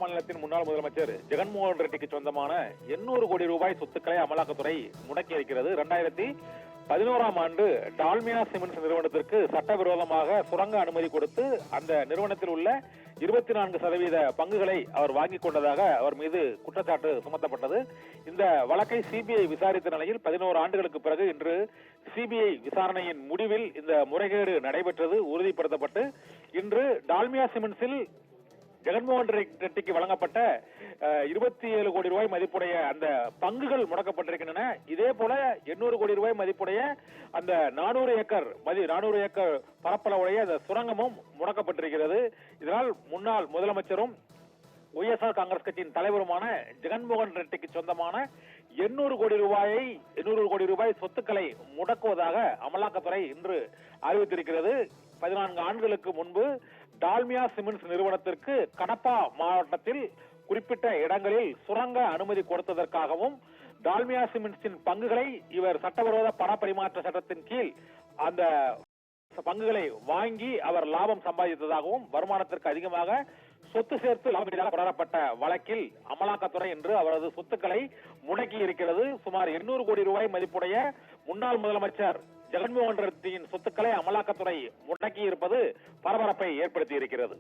மாநிலத்தின் முன்னாள் முதலமைச்சர் ஜெகன்மோகன் ரெட்டிக்கு சொந்தமான 800 கோடி ரூபாய் சொத்துக்களை அமலாக்கத்துறை முடக்கி இருக்கிறது. 2011ஆம் ஆண்டு டால்மியா சிமெண்ட்ஸ் நிறுவனத்திற்கு சட்டவிரோதமாக சுரங்க அனுமதி கொடுத்து அந்த நிறுவனத்தில் உள்ள 24% பங்குகளை அவர் வாங்கிக் கொண்டதாக அவர் மீது குற்றச்சாட்டு சுமத்தப்பட்டது. இந்த வழக்கை சிபிஐ விசாரித்த நிலையில் 11 ஆண்டுகளுக்கு பிறகு இன்று சிபிஐ விசாரணையின் முடிவில் இந்த முறைகேடு நடைபெற்றது உறுதிப்படுத்தப்பட்டு இன்று டால்மியா சிமெண்ட்ஸில் ஜெகன்மோகன் ரெட்டிக்கு வழங்கப்பட்ட 27 கோடி ரூபாய் மதிப்புடைய அந்த பங்குகள் முடக்கப்பட்டிருக்கின்றன. இதே போல 800 கோடி ரூபாய் மதிப்புடைய அந்த 400 ஏக்கர் பரப்பளவுடைய அந்த சுரங்கமும் முடக்கப்பட்டிருக்கிறது. இதனால் முன்னாள் முதலமைச்சரும் ஒய்எஸ்ஆர் காங்கிரஸ் கட்சியின் தலைவருமான ஜெகன்மோகன் ரெட்டிக்கு சொந்தமான 800 கோடி ரூபாய் சொத்துக்களை முடக்குவதாக அமலாக்கத்துறை இன்று அறிவித்திருக்கிறது. 14 ஆண்டுகளுக்கு முன்பு டால்மியா சிமெண்ட்ஸ் நிறுவனத்திற்கு கடப்பா மாவட்டத்தில் குறிப்பிட்ட இடங்களில் சுரங்க அனுமதி கொடுத்ததற்காகவும் டால்மியா சிமெண்ட்ஸின் பங்குகளை இவர் சட்டவிரோத பண பரிமாற்ற சட்டத்தின் கீழ் அந்த பங்குகளை வாங்கி அவர் லாபம் சம்பாதித்ததாகவும் வருமானத்திற்கு அதிகமாக சொத்து சேர்த்து லாபம் தொடரப்பட்ட வழக்கில் அமலாக்கத்துறை என்று அவரது சொத்துக்களை முடக்கி இருக்கிறது. சுமார் 800 கோடி ரூபாய் மதிப்புடைய முன்னாள் முதலமைச்சர் ஜெகன்மோகன் ரெட்டியின் சொத்துக்களை அமலாக்கத்துறை முடக்கி இருப்பது பரபரப்பை ஏற்படுத்தி இருக்கிறது.